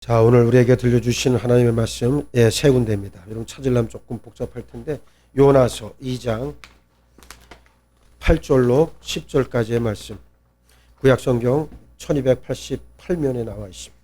자, 오늘 우리에게 들려주신 하나님의 말씀 세 군데입니다. 여러분 찾으려면 조금 복잡할 텐데 요나서 2장 8절로 10절까지의 말씀, 구약성경 1288면에 나와 있습니다.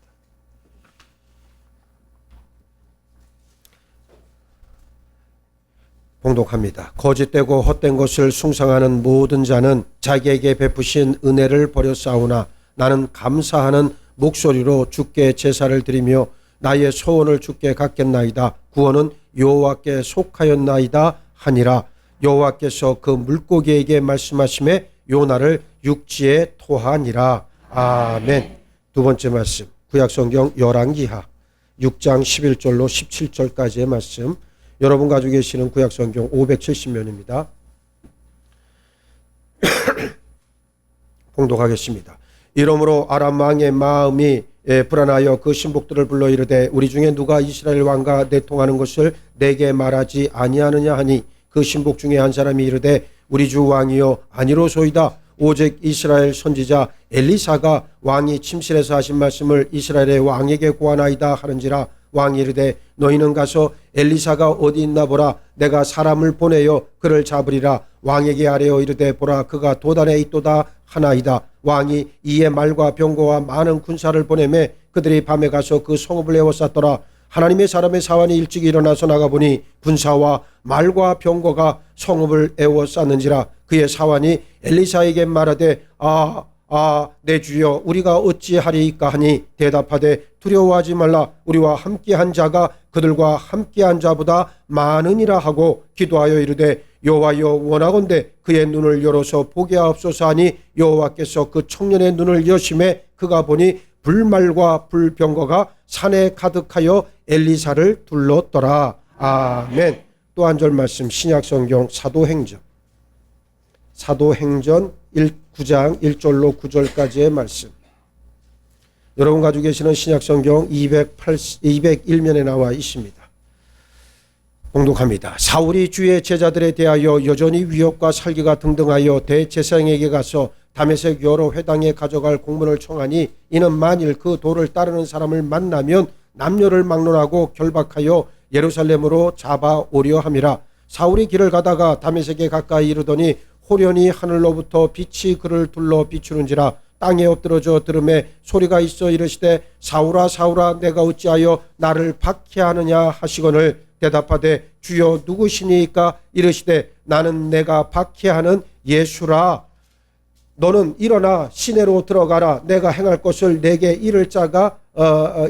봉독합니다. 거짓되고 헛된 것을 숭상하는 모든 자는 자기에게 베푸신 은혜를 버려 싸우나 나는 감사하는 목소리로 주께 제사를 드리며 나의 소원을 주께 갖겠나이다. 구원은 여호와께 속하였나이다 하니라. 여호와께서 그 물고기에게 말씀하심에 요나를 육지에 토하니라. 아멘. 두 번째 말씀, 구약성경 열왕기하 6장 11절로 17절까지의 말씀, 여러분 가지고 계시는 구약성경 570면입니다. 봉독하겠습니다. 이러므로 아람 왕의 마음이 불안하여 그 신복들을 불러 이르되 우리 중에 누가 이스라엘 왕과 내통하는 것을 내게 말하지 아니하느냐 하니 그 신복 중에 한 사람이 이르되 우리 주 왕이여 아니로소이다. 오직 이스라엘 선지자 엘리사가 왕이 침실에서 하신 말씀을 이스라엘의 왕에게 고하나이다 하는지라. 왕이 이르되 너희는 가서 엘리사가 어디 있나 보라. 내가 사람을 보내어 그를 잡으리라. 왕에게 아뢰어 이르되 보라 그가 도단에 있도다 하나이다. 왕이 이에 말과 병거와 많은 군사를 보내매 그들이 밤에 가서 그 성읍을 에워쌌더라. 하나님의 사람의 사환이 일찍 일어나서 나가보니 군사와 말과 병거가 성읍을 에워쌌는지라. 그의 사환이 엘리사에게 말하되 내 주여 우리가 어찌하리이까 하니 대답하되 두려워하지 말라. 우리와 함께한 자가 그들과 함께한 자보다 많으니라 하고 기도하여 이르되 여호와여 원하건대 그의 눈을 열어서 보게 하옵소서 하니 여호와께서 그 청년의 눈을 여심해 그가 보니 불말과 불병거가 산에 가득하여 엘리사를 둘렀더라. 아멘. 또 한 절 말씀, 신약성경 사도행전 9장 1절로 9절까지의 말씀, 여러분 가지고 계시는 신약성경 201면에 나와 있습니다. 봉독합니다. 사울이 주의 제자들에 대하여 여전히 위협과 살기가 등등하여 대제사장에게 가서 다메섹 여러 회당에 가져갈 공문을 청하니 이는 만일 그 도를 따르는 사람을 만나면 남녀를 막론하고 결박하여 예루살렘으로 잡아오려 함이라. 사울이 길을 가다가 다메섹에 가까이 이르더니 호련히 하늘로부터 빛이 그를 둘러 비추는지라. 땅에 엎드러져 들음에 소리가 있어 이르시되 사울아 사울아 내가 어찌하여 나를 박해하느냐 하시거늘 대답하되 주여 누구시니까 이르시되 나는 내가 박해하는 예수라. 너는 일어나 시내로 들어가라. 내가 행할 것을 내게 이를 자가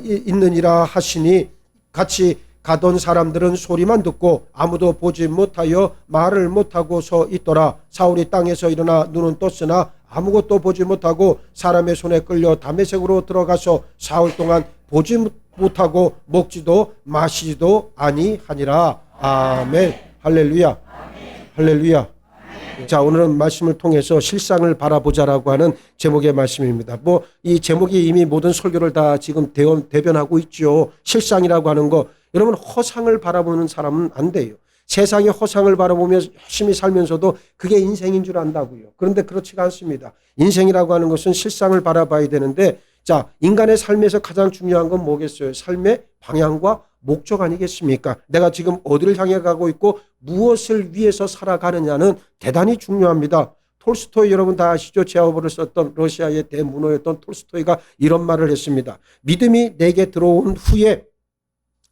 있느니라 하시니 같이 가던 사람들은 소리만 듣고 아무도 보지 못하여 말을 못하고 서 있더라. 사울이 땅에서 일어나 눈은 떴으나 아무것도 보지 못하고 사람의 손에 끌려 다메섹으로 들어가서 사흘 동안 보지 못하고 먹지도 마시지도 아니하니라. 아멘. 할렐루야. 할렐루야. 자, 오늘은 말씀을 통해서 실상을 바라보자라고 하는 제목의 말씀입니다. 이 제목이 이미 모든 설교를 다 지금 대변하고 있죠. 실상이라고 하는 거, 여러분 허상을 바라보는 사람은 안 돼요. 세상의 허상을 바라보며 열심히 살면서도 그게 인생인 줄 안다고요. 그런데 그렇지가 않습니다. 인생이라고 하는 것은 실상을 바라봐야 되는데, 자, 인간의 삶에서 가장 중요한 건 뭐겠어요? 삶의 방향과 목적 아니겠습니까? 내가 지금 어디를 향해 가고 있고 무엇을 위해서 살아가느냐는 대단히 중요합니다. 톨스토이 여러분 다 아시죠? 제어버를 썼던 러시아의 대문호였던 톨스토이가 이런 말을 했습니다. 믿음이 내게 들어온 후에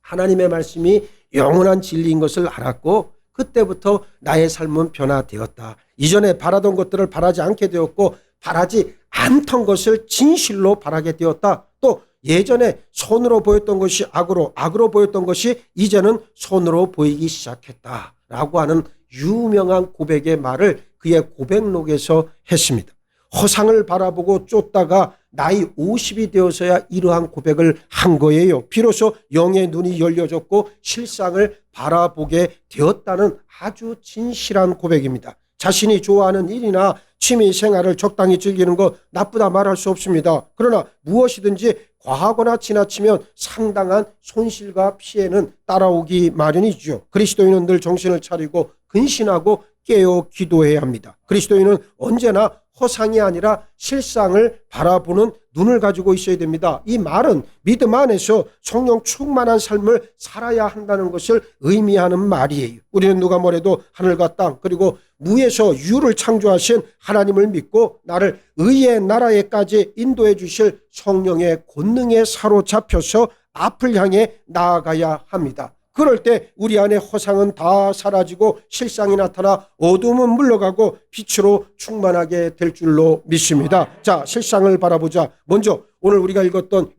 하나님의 말씀이 영원한 진리인 것을 알았고 그때부터 나의 삶은 변화되었다. 이전에 바라던 것들을 바라지 않게 되었고 바라지 않던 것을 진실로 바라게 되었다. 또 예전에 손으로 보였던 것이 악으로 보였던 것이 이제는 손으로 보이기 시작했다라고 하는 유명한 고백의 말을 그의 고백록에서 했습니다. 허상을 바라보고 쫓다가 나이 50이 되어서야 이러한 고백을 한 거예요. 비로소 영의 눈이 열려졌고 실상을 바라보게 되었다는 아주 진실한 고백입니다. 자신이 좋아하는 일이나 취미 생활을 적당히 즐기는 것 나쁘다 말할 수 없습니다. 그러나 무엇이든지 과하거나 지나치면 상당한 손실과 피해는 따라오기 마련이죠. 그리스도인은 늘 정신을 차리고 근신하고 깨어 기도해야 합니다. 그리스도인은 언제나 허상이 아니라 실상을 바라보는 눈을 가지고 있어야 됩니다. 이 말은 믿음 안에서 성령 충만한 삶을 살아야 한다는 것을 의미하는 말이에요. 우리는 누가 뭐래도 하늘과 땅 그리고 무에서 유를 창조하신 하나님을 믿고 나를 의의 나라에까지 인도해 주실 성령의 권능에 사로잡혀서 앞을 향해 나아가야 합니다. 그럴 때 우리 안에 허상은 다 사라지고 실상이 나타나 어둠은 물러가고 빛으로 충만하게 될 줄로 믿습니다. 자, 실상을 바라보자. 먼저 오늘 우리가 읽었던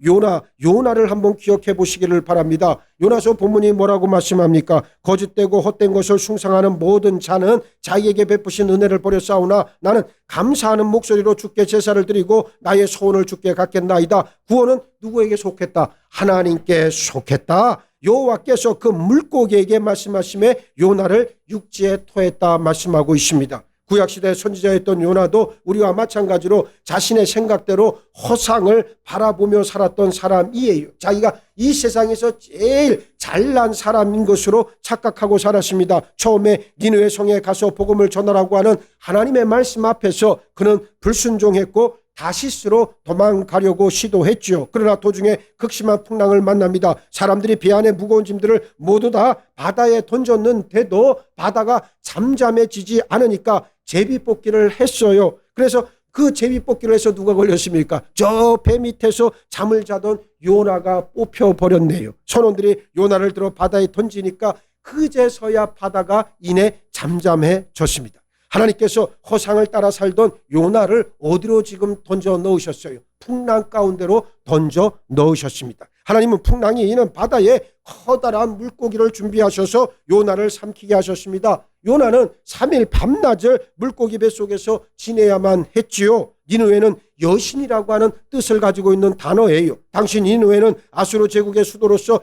요나를 한번 기억해 보시기를 바랍니다. 요나서 본문이 뭐라고 말씀합니까? 거짓되고 헛된 것을 숭상하는 모든 자는 자기에게 베푸신 은혜를 버려 싸우나 나는 감사하는 목소리로 주께 제사를 드리고 나의 소원을 주께 갖겠나이다. 구원은 누구에게 속했다? 하나님께 속했다. 여호와께서 그 물고기에게 말씀하심에 요나를 육지에 토했다 말씀하고 있습니다. 구약시대 선지자였던 요나도 우리와 마찬가지로 자신의 생각대로 허상을 바라보며 살았던 사람이에요. 자기가 이 세상에서 제일 잘난 사람인 것으로 착각하고 살았습니다. 처음에 니느웨 성에 가서 복음을 전하라고 하는 하나님의 말씀 앞에서 그는 불순종했고 다시스로 도망가려고 시도했죠. 그러나 도중에 극심한 풍랑을 만납니다. 사람들이 배 안에 무거운 짐들을 모두 다 바다에 던졌는데도 바다가 잠잠해지지 않으니까 제비뽑기를 했어요. 그래서 그 제비뽑기를 해서 누가 걸렸습니까? 저 배 밑에서 잠을 자던 요나가 뽑혀버렸네요. 선원들이 요나를 들어 바다에 던지니까 그제서야 바다가 이내 잠잠해졌습니다. 하나님께서 허상을 따라 살던 요나를 어디로 지금 던져 넣으셨어요? 풍랑 가운데로 던져 넣으셨습니다. 하나님은 풍랑이 있는 바다에 커다란 물고기를 준비하셔서 요나를 삼키게 하셨습니다. 요나는 3일 밤낮을 물고기 뱃속에서 지내야만 했지요. 니느웨는 여신이라고 하는 뜻을 가지고 있는 단어예요. 당시 니느웨는 아수르 제국의 수도로서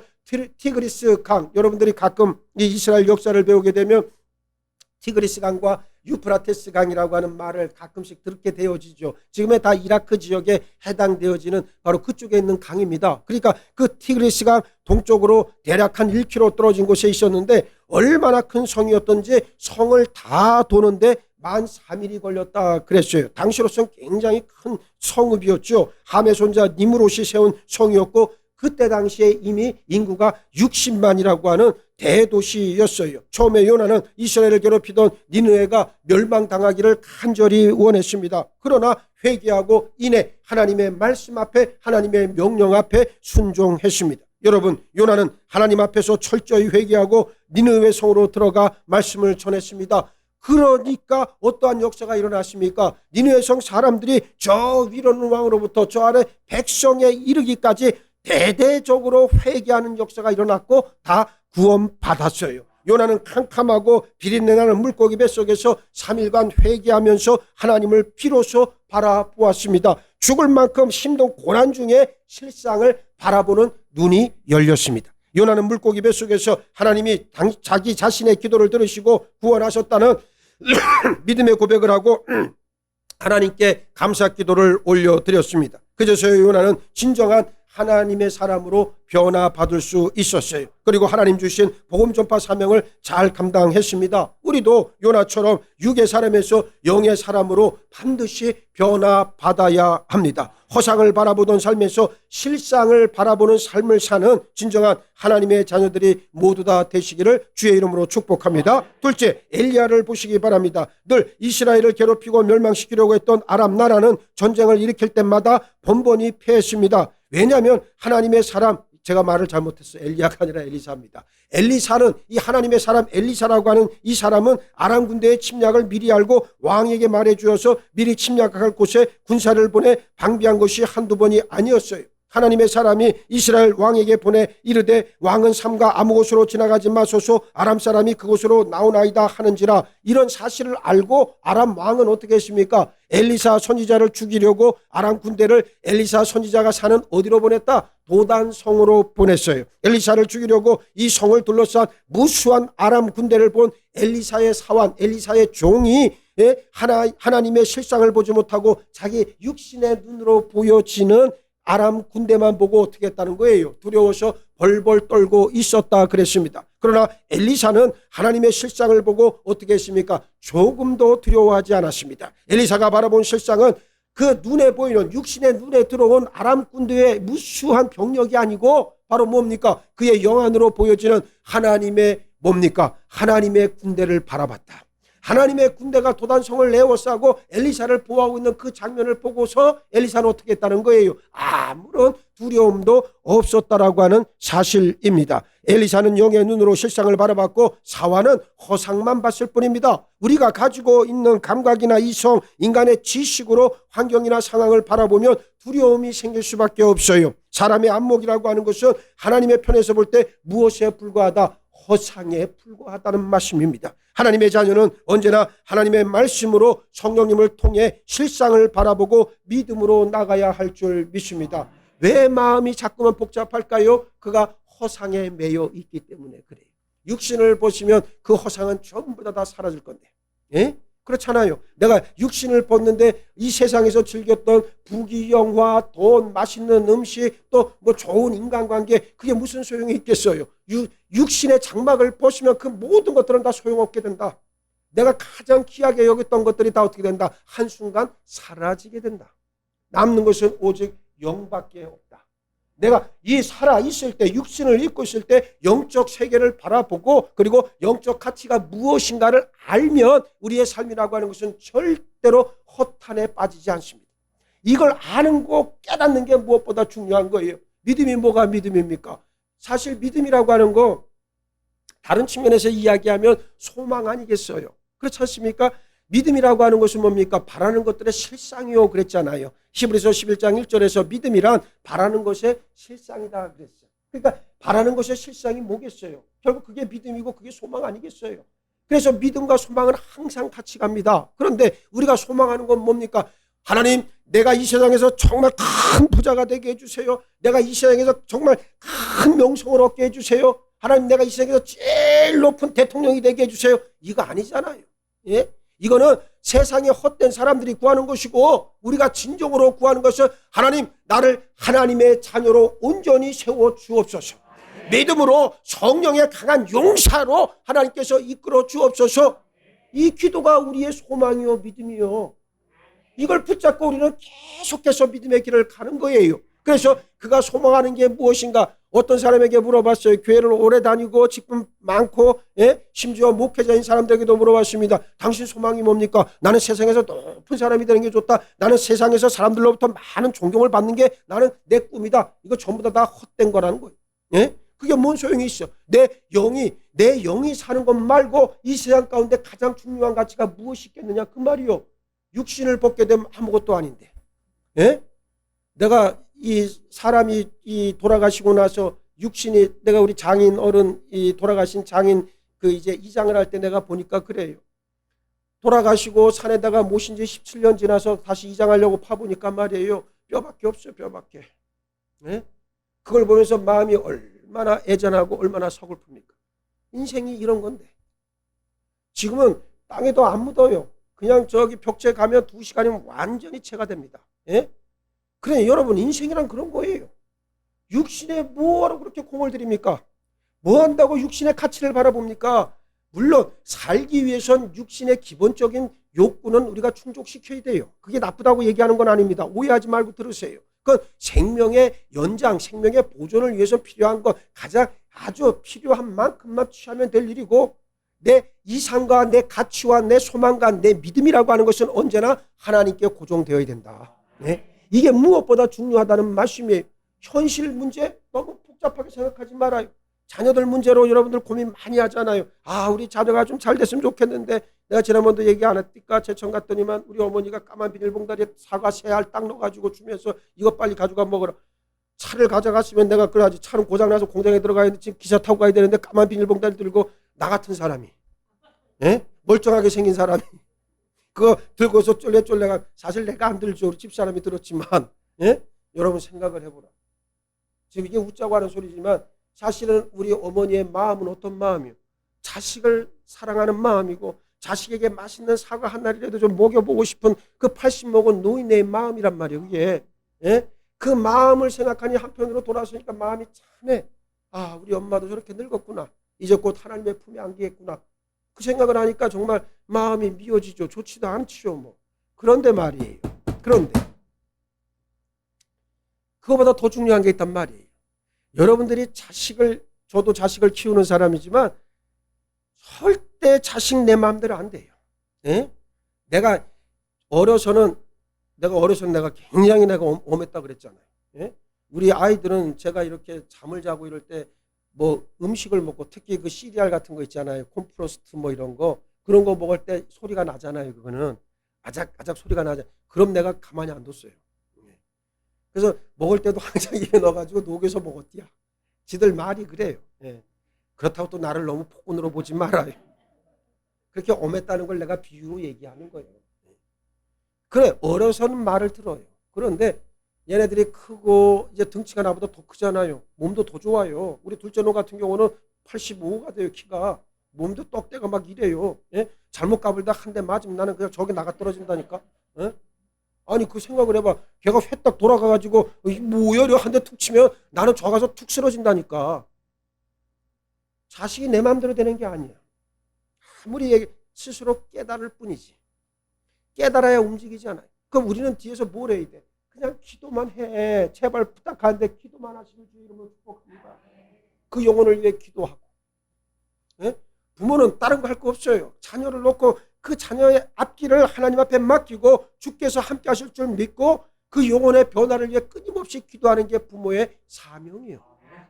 티그리스 강, 여러분들이 가끔 이 이스라엘 역사를 배우게 되면 티그리스 강과 유프라테스 강이라고 하는 말을 가끔씩 듣게 되어지죠. 지금의 다 이라크 지역에 해당되어지는 바로 그쪽에 있는 강입니다. 그러니까 그 티그리스 강 동쪽으로 대략 한 1km 떨어진 곳에 있었는데 얼마나 큰 성이었던지 성을 다 도는데 만 3일이 걸렸다 그랬어요. 당시로서는 굉장히 큰 성읍이었죠. 함의 손자 니므롯이 세운 성이었고 그때 당시에 이미 인구가 60만이라고 하는 대도시였어요. 처음에 요나는 이스라엘을 괴롭히던 니느웨가 멸망당하기를 간절히 원했습니다. 그러나 회개하고 이내 하나님의 말씀 앞에 하나님의 명령 앞에 순종했습니다. 여러분, 요나는 하나님 앞에서 철저히 회개하고 니느웨 성으로 들어가 말씀을 전했습니다. 그러니까 어떠한 역사가 일어났습니까? 니느웨 성 사람들이 저 위로는 왕으로부터 저 아래 백성에 이르기까지 대대적으로 회개하는 역사가 일어났고 다 구원받았어요. 요나는 캄캄하고 비린내 나는 물고기 뱃속에서 3일간 회개하면서 하나님을 비로소 바라보았습니다. 죽을 만큼 힘든 고난 중에 실상을 바라보는 눈이 열렸습니다. 요나는 물고기 뱃속에서 하나님이 자기 자신의 기도를 들으시고 구원하셨다는 믿음의 고백을 하고 하나님께 감사 기도를 올려드렸습니다. 그제서야 요나는 진정한 하나님의 사람으로 변화받을 수 있었어요. 그리고 하나님 주신 복음 전파 사명을 잘 감당했습니다. 우리도 요나처럼 육의 사람에서 영의 사람으로 반드시 변화받아야 합니다. 허상을 바라보던 삶에서 실상을 바라보는 삶을 사는 진정한 하나님의 자녀들이 모두 다 되시기를 주의 이름으로 축복합니다. 둘째, 엘리야를 보시기 바랍니다. 늘 이스라엘을 괴롭히고 멸망시키려고 했던 아람 나라는 전쟁을 일으킬 때마다 번번이 패했습니다. 왜냐하면 하나님의 사람, 제가 말을 잘못했어요. 엘리야가 아니라 엘리사입니다. 엘리사는 이 하나님의 사람 엘리사라고 하는 이 사람은 아람 군대의 침략을 미리 알고 왕에게 말해 주어서 미리 침략할 곳에 군사를 보내 방비한 것이 한두 번이 아니었어요. 하나님의 사람이 이스라엘 왕에게 보내 이르되 왕은 삼가 아무 곳으로 지나가지 마소서 아람 사람이 그곳으로 나오나이다 하는지라. 이런 사실을 알고 아람 왕은 어떻게 했습니까? 엘리사 선지자를 죽이려고 아람 군대를 엘리사 선지자가 사는 어디로 보냈다? 도단성으로 보냈어요. 엘리사를 죽이려고 이 성을 둘러싼 무수한 아람 군대를 본 엘리사의 사환, 엘리사의 종이 하나님의 실상을 보지 못하고 자기 육신의 눈으로 보여지는 아람 군대만 보고 어떻게 했다는 거예요? 두려워서 벌벌 떨고 있었다 그랬습니다. 그러나 엘리사는 하나님의 실상을 보고 어떻게 했습니까? 조금도 두려워하지 않았습니다. 엘리사가 바라본 실상은 그 눈에 보이는 육신의 눈에 들어온 아람 군대의 무수한 병력이 아니고 바로 뭡니까? 그의 영안으로 보여지는 하나님의 뭡니까? 하나님의 군대를 바라봤다. 하나님의 군대가 도단성을 내어싸고 엘리사를 보호하고 있는 그 장면을 보고서 엘리사는 어떻게 했다는 거예요? 아무런 두려움도 없었다라고 하는 사실입니다. 엘리사는 영의 눈으로 실상을 바라봤고 사화는 허상만 봤을 뿐입니다. 우리가 가지고 있는 감각이나 이성, 인간의 지식으로 환경이나 상황을 바라보면 두려움이 생길 수밖에 없어요. 사람의 안목이라고 하는 것은 하나님의 편에서 볼 때 무엇에 불과하다? 허상에 불과하다는 말씀입니다. 하나님의 자녀는 언제나 하나님의 말씀으로 성령님을 통해 실상을 바라보고 믿음으로 나가야 할 줄 믿습니다. 왜 마음이 자꾸만 복잡할까요? 그가 허상에 매여 있기 때문에 그래요. 육신을 보시면 그 허상은 전부 다 사라질 건데, 예? 그렇잖아요. 내가 육신을 봤는데 이 세상에서 즐겼던 부귀영화, 돈, 맛있는 음식, 또 뭐 좋은 인간관계, 그게 무슨 소용이 있겠어요? 육신의 장막을 보시면 그 모든 것들은 다 소용없게 된다. 내가 가장 귀하게 여겼던 것들이 다 어떻게 된다? 한순간 사라지게 된다. 남는 것은 오직 영밖에 없다. 내가 이 살아있을 때, 육신을 입고 있을 때 영적 세계를 바라보고 그리고 영적 가치가 무엇인가를 알면 우리의 삶이라고 하는 것은 절대로 허탄에 빠지지 않습니다. 이걸 아는 거 깨닫는 게 무엇보다 중요한 거예요. 믿음이 뭐가 믿음입니까? 사실 믿음이라고 하는 거 다른 측면에서 이야기하면 소망 아니겠어요? 그렇지 않습니까? 믿음이라고 하는 것은 뭡니까? 바라는 것들의 실상이요 그랬잖아요. 히브리서 11장 1절에서 믿음이란 바라는 것의 실상이다 그랬어요. 그러니까 바라는 것의 실상이 뭐겠어요? 결국 그게 믿음이고 그게 소망 아니겠어요? 그래서 믿음과 소망은 항상 같이 갑니다. 그런데 우리가 소망하는 건 뭡니까? 하나님, 내가 이 세상에서 정말 큰 부자가 되게 해주세요. 내가 이 세상에서 정말 큰 명성을 얻게 해주세요. 하나님, 내가 이 세상에서 제일 높은 대통령이 되게 해주세요. 이거 아니잖아요. 예? 이거는 세상에 헛된 사람들이 구하는 것이고 우리가 진정으로 구하는 것은 하나님, 나를 하나님의 자녀로 온전히 세워 주옵소서. 믿음으로 성령의 강한 용사로 하나님께서 이끌어 주옵소서. 이 기도가 우리의 소망이요 믿음이요. 이걸 붙잡고 우리는 계속해서 믿음의 길을 가는 거예요. 그래서 그가 소망하는 게 무엇인가? 어떤 사람에게 물어봤어요. 교회를 오래 다니고 직분 많고, 예? 심지어 목회자인 사람들에게도 물어봤습니다. 당신 소망이 뭡니까? 나는 세상에서 높은 사람이 되는 게 좋다. 나는 세상에서 사람들로부터 많은 존경을 받는 게 나는 내 꿈이다. 이거 전부 다 헛된 거라는 거예요. 예? 그게 뭔 소용이 있어? 내 영이 사는 것 말고 이 세상 가운데 가장 중요한 가치가 무엇이 있겠느냐? 그 말이요. 육신을 벗게 되면 아무것도 아닌데. 예? 내가 이 사람이 이 돌아가시고 나서 육신이, 내가 우리 장인 어른, 이 돌아가신 장인 그 이제 이장을 할 때 내가 보니까 그래요. 돌아가시고 산에다가 모신 지 17년 지나서 다시 이장하려고 파보니까 말이에요. 뼈밖에 없어요, 뼈밖에. 예? 그걸 보면서 마음이 얼마나 애잔하고 얼마나 서글픕니까? 인생이 이런 건데. 지금은 땅에도 안 묻어요. 그냥 저기 벽체 가면 2시간이면 완전히 체가 됩니다. 예? 그래, 여러분, 인생이란 그런 거예요. 육신에 뭐하러 그렇게 공을 들입니까? 뭐 한다고 육신의 가치를 바라봅니까? 물론 살기 위해선 육신의 기본적인 욕구는 우리가 충족시켜야 돼요. 그게 나쁘다고 얘기하는 건 아닙니다. 오해하지 말고 들으세요. 그건 생명의 연장, 생명의 보존을 위해서 필요한 것, 가장 아주 필요한 만큼만 취하면 될 일이고, 내 이상과 내 가치와 내 소망과 내 믿음이라고 하는 것은 언제나 하나님께 고정되어야 된다. 네? 이게 무엇보다 중요하다는 말씀이에요. 현실 문제 너무 복잡하게 생각하지 말아요. 자녀들 문제로 여러분들 고민 많이 하잖아요. 아, 우리 자녀가 좀 잘 됐으면 좋겠는데, 내가 지난번도 얘기 안 했니까 제천 갔더니만 우리 어머니가 까만 비닐봉다리에 사과 3알 딱 넣어가지고 주면서 이거 빨리 가져가 먹어라. 차를 가져갔으면 내가 그래야지. 차는 고장나서 공장에 들어가야 되는데 지금 기차 타고 가야 되는데 까만 비닐봉다리 들고 나 같은 사람이, 예? 멀쩡하게 생긴 사람이 그거 들고서 쫄래가, 사실 내가 안 들죠. 우리 집사람이 들었지만, 예? 여러분 생각을 해보라. 지금 이게 웃자고 하는 소리지만 사실은 우리 어머니의 마음은 어떤 마음이요? 자식을 사랑하는 마음이고 자식에게 맛있는 사과 한 알이라도 좀 먹여보고 싶은 그 80 먹은 노인의 마음이란 말이에요. 그게, 예? 그 마음을 생각하니 한편으로 돌아서니까 마음이 참해. 아, 우리 엄마도 저렇게 늙었구나. 이제 곧 하나님의 품에 안기겠구나. 그 생각을 하니까 정말 마음이 미어지죠. 좋지도 않지요. 뭐. 그런데 말이에요. 그런데 그거보다 더 중요한 게 있단 말이에요. 여러분들이 저도 자식을 키우는 사람이지만 절대 자식 내 마음대로 안 돼요. 예? 내가 어려서는 내가 굉장히 엄했다 그랬잖아요. 예? 우리 아이들은 제가 이렇게 잠을 자고 이럴 때 뭐 음식을 먹고 특히 그 시리얼 같은 거 있잖아요. 콤프로스트 뭐 이런 거 그런 거 먹을 때 소리가 나잖아요. 그거는 아작아작 소리가 나잖아요. 그럼 내가 가만히 안 뒀어요. 예. 그래서 먹을 때도 항상 입에 넣어가지고 녹여서 먹었디야. 지들 말이 그래요. 예. 그렇다고 또 나를 너무 폭군으로 보지 말아요. 그렇게 엄했다는 걸 내가 비유로 얘기하는 거예요. 그래, 어려서는 말을 들어요. 그런데 얘네들이 크고 이제 등치가 나보다 더 크잖아요. 몸도 더 좋아요. 우리 둘째 놈 같은 경우는 85가 돼요. 키가. 몸도 떡대가 막 이래요. 예? 잘못 까불다 한 대 맞으면 나는 그냥 저기 나가 떨어진다니까. 예? 아니 그 생각을 해봐. 걔가 회딱 돌아가가지고 뭐야 한 대 툭 치면 나는 저 가서 툭 쓰러진다니까. 자식이 내 마음대로 되는 게 아니야. 아무리 스스로 깨달을 뿐이지. 깨달아야 움직이지 않아요. 그럼 우리는 뒤에서 뭘 해야 돼? 그냥 기도만 해. 제발 부탁하는데 기도만 하시는 주 이름으로 축복합니다. 그 영혼을 위해 기도하고. 예? 부모는 다른 거 할 거 없어요. 자녀를 놓고 그 자녀의 앞길을 하나님 앞에 맡기고 주께서 함께 하실 줄 믿고 그 영혼의 변화를 위해 끊임없이 기도하는 게 부모의 사명이에요.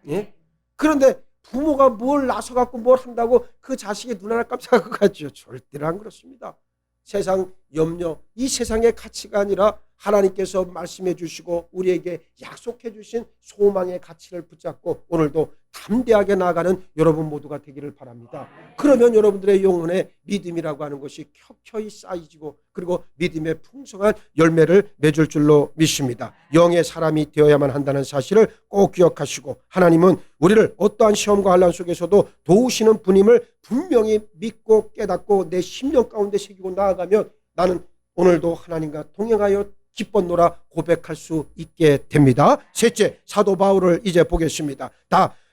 예? 그런데 부모가 뭘 나서갖고 뭘 한다고 그 자식이 눈 하나 깜짝할 것 같죠. 절대로 안 그렇습니다. 세상 염려, 이 세상의 가치가 아니라 하나님께서 말씀해 주시고 우리에게 약속해 주신 소망의 가치를 붙잡고 오늘도 담대하게 나아가는 여러분 모두가 되기를 바랍니다. 그러면 여러분들의 영혼의 믿음이라고 하는 것이 켜켜이 쌓이고 그리고 믿음의 풍성한 열매를 맺을 줄로 믿습니다. 영의 사람이 되어야만 한다는 사실을 꼭 기억하시고 하나님은 우리를 어떠한 시험과 환난 속에서도 도우시는 분임을 분명히 믿고 깨닫고 내 심령 가운데 새기고 나아가면 나는 오늘도 하나님과 동행하여 기뻤노라 고백할 수 있게 됩니다. 셋째, 사도 바울을 이제 보겠습니다.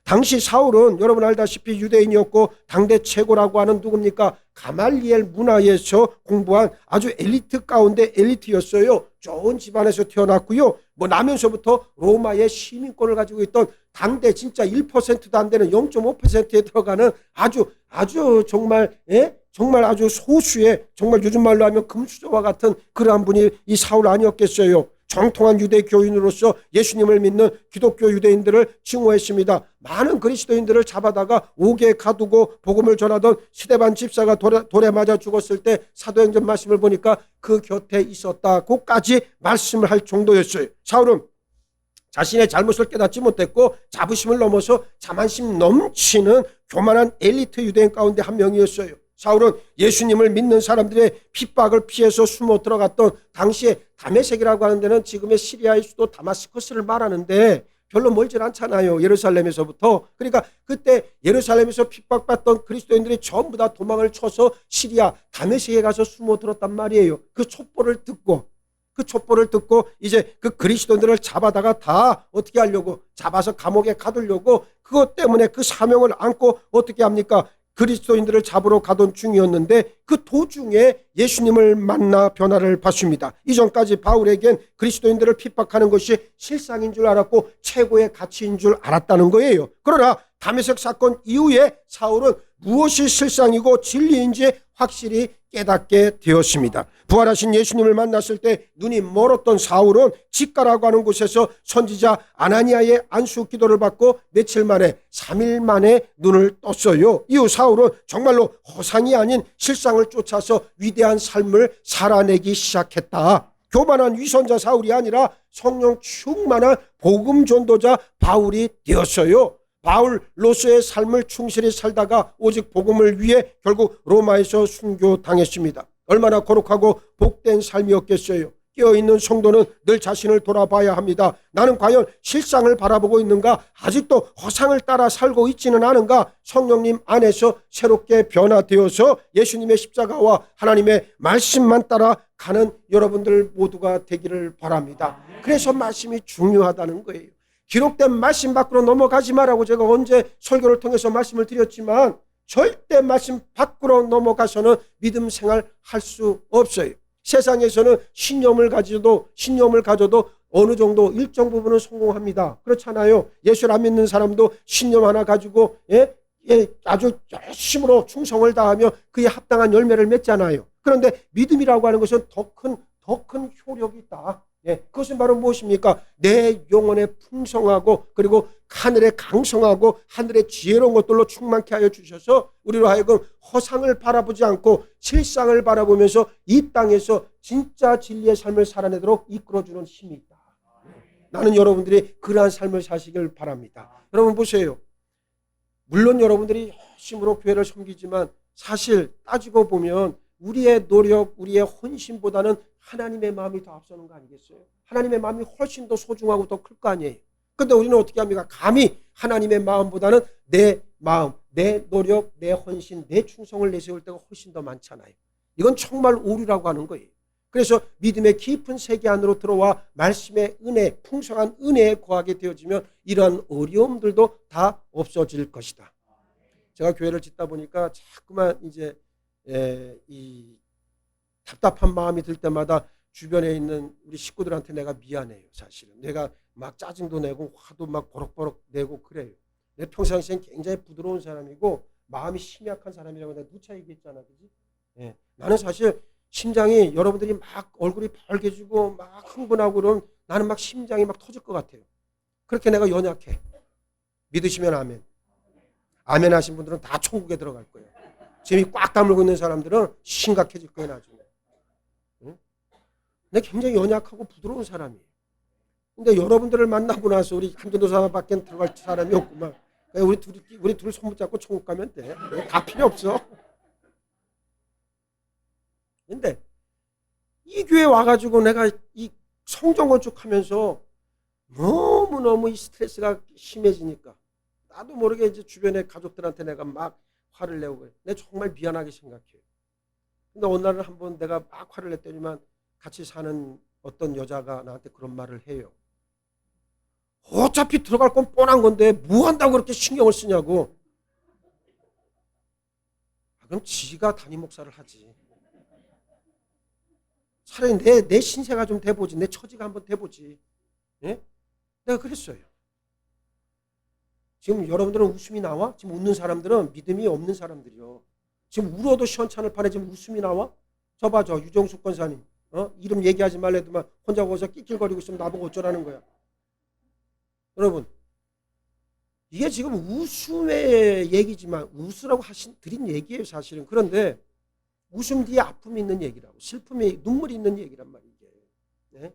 당시 사울은 여러분 알다시피 유대인이었고 당대 최고라고 하는 누굽니까? 가말리엘 문화에서 공부한 아주 엘리트 가운데 엘리트였어요. 좋은 집안에서 태어났고요. 나면서부터 로마의 시민권을 가지고 있던 당대 진짜 1%도 안 되는 0.5%에 들어가는 아주 정말 정말 아주 소수의 정말 요즘 말로 하면 금수저와 같은 그러한 분이 이 사울 아니었겠어요. 정통한 유대교인으로서 예수님을 믿는 기독교 유대인들을 증오했습니다. 많은 그리스도인들을 잡아다가 옥에 가두고 복음을 전하던 스데반 집사가 돌에 맞아 죽었을 때 사도행전 말씀을 보니까 그 곁에 있었다고까지 말씀을 할 정도였어요. 사울은 자신의 잘못을 깨닫지 못했고 자부심을 넘어서 자만심 넘치는 교만한 엘리트 유대인 가운데 한 명이었어요. 사울은 예수님을 믿는 사람들의 핍박을 피해서 숨어 들어갔던 당시에 다메섹이라고 하는 데는 지금의 시리아의 수도 다마스커스를 말하는데 별로 멀질 않잖아요. 예루살렘에서부터. 그러니까 그때 예루살렘에서 핍박받던 그리스도인들이 전부 다 도망을 쳐서 시리아 다메섹에 가서 숨어 들었단 말이에요. 그 촛불을 듣고 이제 그 그리스도인들을 잡아다가 다 어떻게 하려고 잡아서 감옥에 가두려고 그것 때문에 그 사명을 안고 어떻게 합니까? 그리스도인들을 잡으러 가던 중이었는데 그 도중에 예수님을 만나 변화를 받습니다. 이전까지 바울에겐 그리스도인들을 핍박하는 것이 실상인 줄 알았고 최고의 가치인 줄 알았다는 거예요. 그러나 다메섹 사건 이후에 사울은 무엇이 실상이고 진리인지 확실히 깨닫게 되었습니다. 부활하신 예수님을 만났을 때 눈이 멀었던 사울은 직가라고 하는 곳에서 선지자 아나니아의 안수 기도를 받고 며칠 만에 3일 만에 눈을 떴어요. 이후 사울은 정말로 허상이 아닌 실상을 쫓아서 위대한 삶을 살아내기 시작했다. 교만한 위선자 사울이 아니라 성령 충만한 복음 전도자 바울이 되었어요. 바울로서의 삶을 충실히 살다가 오직 복음을 위해 결국 로마에서 순교당했습니다. 얼마나 거룩하고 복된 삶이었겠어요. 깨어있는 성도는 늘 자신을 돌아봐야 합니다. 나는 과연 실상을 바라보고 있는가? 아직도 허상을 따라 살고 있지는 않은가? 성령님 안에서 새롭게 변화되어서 예수님의 십자가와 하나님의 말씀만 따라 가는 여러분들 모두가 되기를 바랍니다. 그래서 말씀이 중요하다는 거예요. 기록된 말씀 밖으로 넘어가지 마라고 제가 언제 설교를 통해서 말씀을 드렸지만 절대 말씀 밖으로 넘어가서는 믿음 생활 할 수 없어요. 세상에서는 신념을 가져도 어느 정도 일정 부분은 성공합니다. 그렇잖아요. 예수를 안 믿는 사람도 신념 하나 가지고 아주 열심으로 충성을 다하며 그에 합당한 열매를 맺잖아요. 그런데 믿음이라고 하는 것은 더 큰 효력이 있다. 그것은 바로 무엇입니까? 내 영혼에 풍성하고 그리고 하늘에 강성하고 하늘의 지혜로운 것들로 충만케 하여 주셔서 우리로 하여금 허상을 바라보지 않고 실상을 바라보면서 이 땅에서 진짜 진리의 삶을 살아내도록 이끌어주는 힘이 있다. 나는 여러분들이 그러한 삶을 사시길 바랍니다. 여러분 보세요. 물론 여러분들이 열심으로 교회를 섬기지만 사실 따지고 보면 우리의 노력, 우리의 헌신보다는 하나님의 마음이 더 앞서는 거 아니겠어요? 하나님의 마음이 훨씬 더 소중하고 더 클 거 아니에요? 그런데 우리는 어떻게 합니까? 감히 하나님의 마음보다는 내 마음, 내 노력, 내 헌신, 내 충성을 내세울 때가 훨씬 더 많잖아요. 이건 정말 오류라고 하는 거예요. 그래서 믿음의 깊은 세계 안으로 들어와 말씀의 은혜, 풍성한 은혜에 거하게 되어지면 이러한 어려움들도 다 없어질 것이다. 제가 교회를 짓다 보니까 자꾸만 이제 이 답답한 마음이 들 때마다 주변에 있는 우리 식구들한테 내가 미안해요. 사실은 내가 막 짜증도 내고 화도 막 버럭버럭 내고 그래요. 내 평상시엔 굉장히 부드러운 사람이고 마음이 심약한 사람이라고 내가 누차 얘기했잖아, 그지? 나는 사실 심장이 여러분들이 막 얼굴이 빨개지고 막 흥분하고 그러면 나는 막 심장이 막 터질 것 같아요. 그렇게 내가 연약해. 믿으시면 아멘. 아멘 하신 분들은 다 천국에 들어갈 거예요. 지금 꽉 다물고 있는 사람들은 심각해질 거예요, 나중에. 응? 내가 굉장히 연약하고 부드러운 사람이에요. 근데 여러분들을 만나고 나서 우리 한전도사밖에 들어갈 사람이 없구만. 우리 둘이 손 붙잡고 천국 가면 돼. 다 필요 없어. 근데 이 교회 와가지고 내가 이 성전 건축하면서 너무너무 이 스트레스가 심해지니까 나도 모르게 이제 주변의 가족들한테 내가 막 화를 내고 그래. 내가 정말 미안하게 생각해요. 근데 어느 날은 한번 내가 막 화를 냈더니만 같이 사는 어떤 여자가 나한테 그런 말을 해요. 어차피 들어갈 건 뻔한 건데 뭐 한다고 그렇게 신경을 쓰냐고. 그럼 지가 담임 목사를 하지. 차라리 내 신세가 좀 돼보지. 내 처지가 한번 돼보지. 예? 내가 그랬어요. 지금 여러분들은 웃음이 나와? 지금 웃는 사람들은 믿음이 없는 사람들이요. 지금 울어도 시원찮을 판에 지금 웃음이 나와? 저 봐, 저 유정숙 권사님. 이름 얘기하지 말래도만 혼자 거기서 낄낄거리고 있으면 나보고 어쩌라는 거야. 여러분, 이게 지금 웃음의 얘기지만 웃으라고 드린 얘기예요, 사실은. 그런데 웃음 뒤에 아픔이 있는 얘기라고, 슬픔이, 눈물이 있는 얘기란 말이에요. 네?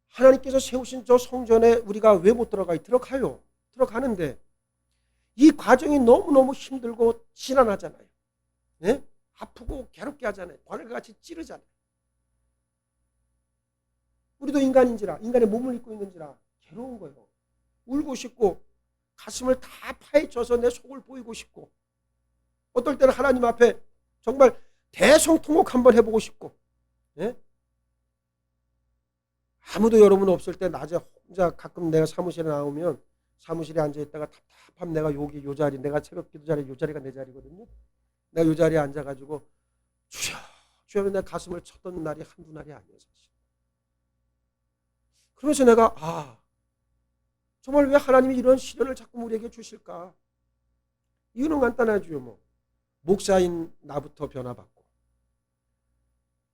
하나님께서 세우신 저 성전에 우리가 왜 못 들어가요? 들어가요. 들어가는데 이 과정이 너무너무 힘들고 지난하잖아요. 네? 아프고 괴롭게 하잖아요. 바늘같이 찌르잖아요. 우리도 인간인지라, 인간의 몸을 입고 있는지라 괴로운 거예요. 울고 싶고 가슴을 다 파헤쳐서 내 속을 보이고 싶고 어떨 때는 하나님 앞에 정말 대성통곡 한번 해보고 싶고, 예? 아무도 여러분 없을 때 낮에 혼자 가끔 내가 사무실에 나오면 사무실에 앉아있다가 답답하면 내가 여기 요 자리, 내가 새벽 기도 자리, 요 자리가 내 자리거든요. 내가 요 자리에 앉아가지고 주여 주여 내 가슴을 쳤던 날이 한두 날이 아니에요, 사실. 그러면서 내가 정말 왜 하나님이 이런 시련을 자꾸 우리에게 주실까? 이유는 간단하죠. 뭐 목사인 나부터 변화받고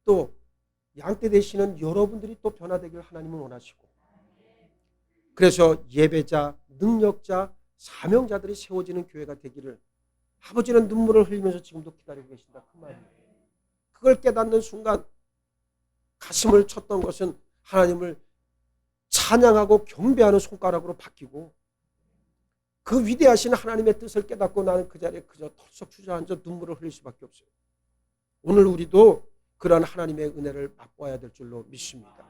또 양떼 되시는 여러분들이 또 변화되길 하나님은 원하시고 그래서 예배자, 능력자, 사명자들이 세워지는 교회가 되기를 아버지는 눈물을 흘리면서 지금도 기다리고 계신다. 그 말이에요. 그걸 깨닫는 순간 가슴을 쳤던 것은 하나님을 찬양하고 경배하는 손가락으로 바뀌고 그 위대하신 하나님의 뜻을 깨닫고 나는 그 자리에 그저 털썩 주저앉아 눈물을 흘릴 수밖에 없어요. 오늘 우리도 그러한 하나님의 은혜를 맛봐야 될 줄로 믿습니다.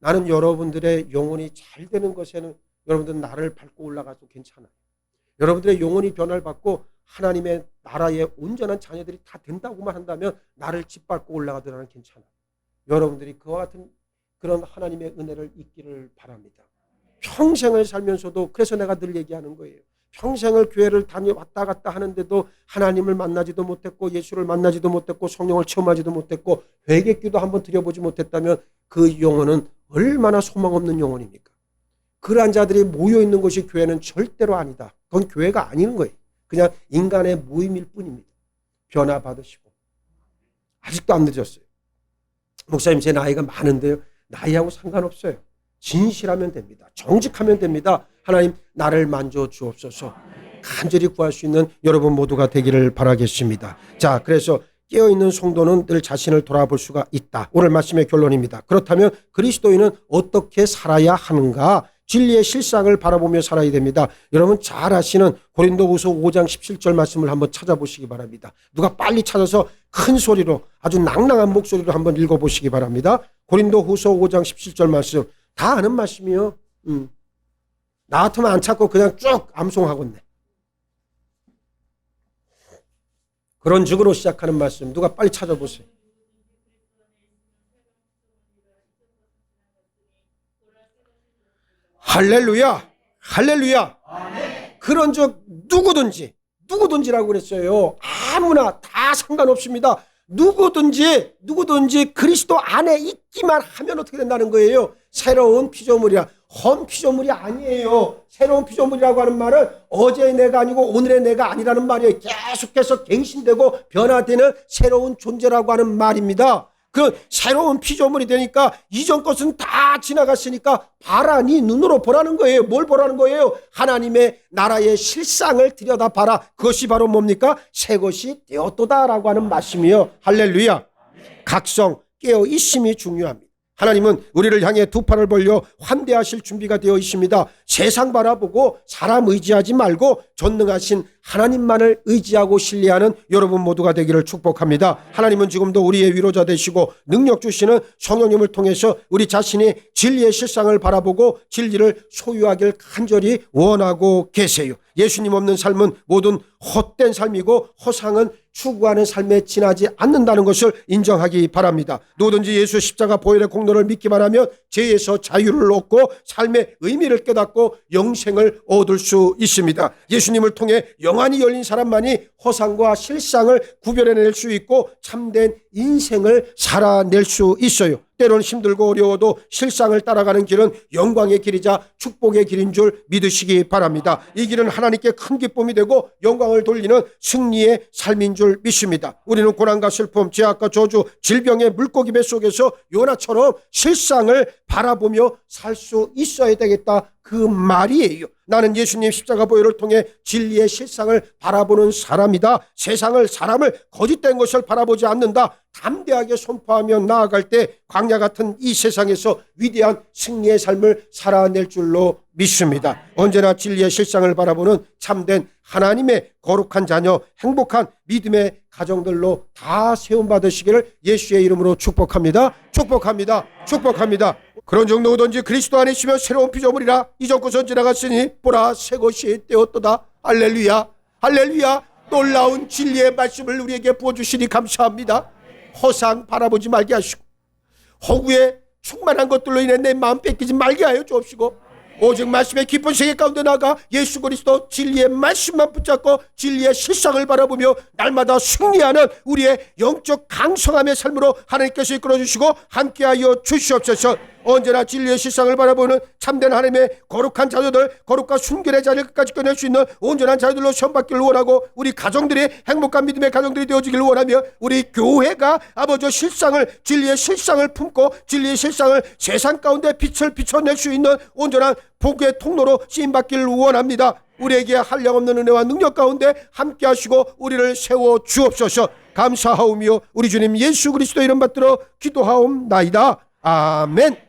나는 여러분들의 영혼이 잘 되는 것에는 여러분들은 나를 밟고 올라가도 괜찮아요. 여러분들의 영혼이 변화를 받고 하나님의 나라의 온전한 자녀들이 다 된다고만 한다면 나를 짓밟고 올라가도 나는 괜찮아요. 여러분들이 그와 같은 그런 하나님의 은혜를 잊기를 바랍니다. 평생을 살면서도, 그래서 내가 늘 얘기하는 거예요. 평생을 교회를 왔다 갔다 하는데도 하나님을 만나지도 못했고 예수를 만나지도 못했고 성령을 체험하지도 못했고 회개기도 한번 드려보지 못했다면 그 영혼은 얼마나 소망 없는 영혼입니까? 그러한 자들이 모여있는 곳이 교회는 절대로 아니다. 그건 교회가 아닌 거예요. 그냥 인간의 모임일 뿐입니다. 변화받으시고. 아직도 안 늦었어요. 목사님, 제 나이가 많은데요. 나이하고 상관없어요. 진실하면 됩니다. 정직하면 됩니다. 하나님, 나를 만져 주옵소서. 간절히 구할 수 있는 여러분 모두가 되기를 바라겠습니다. 자, 그래서 깨어있는 성도는 늘 자신을 돌아볼 수가 있다. 오늘 말씀의 결론입니다. 그렇다면 그리스도인은 어떻게 살아야 하는가? 진리의 실상을 바라보며 살아야 됩니다. 여러분 잘 아시는 고린도후서 5장 17절 말씀을 한번 찾아보시기 바랍니다. 누가 빨리 찾아서 큰 소리로 아주 낭낭한 목소리로 한번 읽어보시기 바랍니다. 고린도후서 5장 17절 말씀. 다 아는 말씀이요. 나 같으면 안 찾고 그냥 쭉 암송하겠네. 그런 식으로 시작하는 말씀. 누가 빨리 찾아보세요. 할렐루야. 할렐루야. 그런 적 누구든지라고 그랬어요. 아무나 다 상관없습니다. 누구든지 그리스도 안에 있기만 하면 어떻게 된다는 거예요? 새로운 피조물이야. 헌 피조물이 아니에요. 새로운 피조물이라고 하는 말은 어제의 내가 아니고 오늘의 내가 아니라는 말이에요. 계속해서 갱신되고 변화되는 새로운 존재라고 하는 말입니다. 그 새로운 피조물이 되니까 이전 것은 다 지나갔으니까 봐라, 네 눈으로 보라는 거예요. 뭘 보라는 거예요? 하나님의 나라의 실상을 들여다봐라. 그것이 바로 뭡니까? 새 것이 되었도다라고 하는 말씀이요. 할렐루야. 각성, 깨어 있음이 중요합니다. 하나님은 우리를 향해 두 팔을 벌려 환대하실 준비가 되어 있습니다. 세상 바라보고 사람 의지하지 말고 전능하신 하나님만을 의지하고 신뢰하는 여러분 모두가 되기를 축복합니다. 하나님은 지금도 우리의 위로자 되시고 능력 주시는 성령님을 통해서 우리 자신이 진리의 실상을 바라보고 진리를 소유하길 간절히 원하고 계세요. 예수님 없는 삶은 모든 헛된 삶이고 허상은 추구하는 삶에 지나지 않는다는 것을 인정하기 바랍니다. 누구든지 예수 십자가 보혈의 공로를 믿기만 하면 죄에서 자유를 얻고 삶의 의미를 깨닫고 영생을 얻을 수 있습니다. 예수님을 통해 영안이 열린 사람만이 허상과 실상을 구별해낼 수 있고 참된 인생을 살아낼 수 있어요. 때로는 힘들고 어려워도 실상을 따라가는 길은 영광의 길이자 축복의 길인 줄 믿으시기 바랍니다. 이 길은 하나님께 큰 기쁨이 되고 영광을 돌리는 승리의 삶인 줄 믿습니다. 우리는 고난과 슬픔, 죄악과 저주, 질병의 물고기 배 속에서 요나처럼 실상을 바라보며 살 수 있어야 되겠다. 그 말이에요. 나는 예수님 십자가 보혈을 통해 진리의 실상을 바라보는 사람이다. 사람을 거짓된 것을 바라보지 않는다. 담대하게 선포하며 나아갈 때 광야 같은 이 세상에서 위대한 승리의 삶을 살아낼 줄로 믿습니다. 언제나 진리의 실상을 바라보는 참된 하나님의 거룩한 자녀, 행복한 믿음의 가정들로 다 세움받으시기를 예수의 이름으로 축복합니다. 축복합니다. 축복합니다. 그런 정도든지 그리스도 안에 있으면 새로운 피조물이라 이전 것은 지나갔으니 보라 새 것이 되었도다. 할렐루야. 할렐루야. 놀라운 진리의 말씀을 우리에게 부어주시니 감사합니다. 허상 바라보지 말게 하시고 허구에 충만한 것들로 인해 내 마음 뺏기지 말게 하여 주옵시고 오직 말씀의 깊은 세계 가운데 나가 예수 그리스도 진리의 말씀만 붙잡고 진리의 실상을 바라보며 날마다 승리하는 우리의 영적 강성함의 삶으로 하나님께서 이끌어주시고 함께하여 주시옵소서. 언제나 진리의 실상을 바라보는 참된 하나님의 거룩한 자녀들, 거룩과 순결의 자리를 끝까지 꺼낼 수 있는 온전한 자녀들로 시험받기를 원하고 우리 가정들이 행복한 믿음의 가정들이 되어지기를 원하며 우리 교회가 아버지 진리의 실상을 품고 진리의 실상을 세상 가운데 빛을 비춰낼 수 있는 온전한 복의 통로로 쓰임받기를 원합니다. 우리에게 한량없는 은혜와 능력 가운데 함께 하시고 우리를 세워 주옵소서. 감사하오며 우리 주님 예수 그리스도 이름 받들어 기도하옵나이다. 아멘.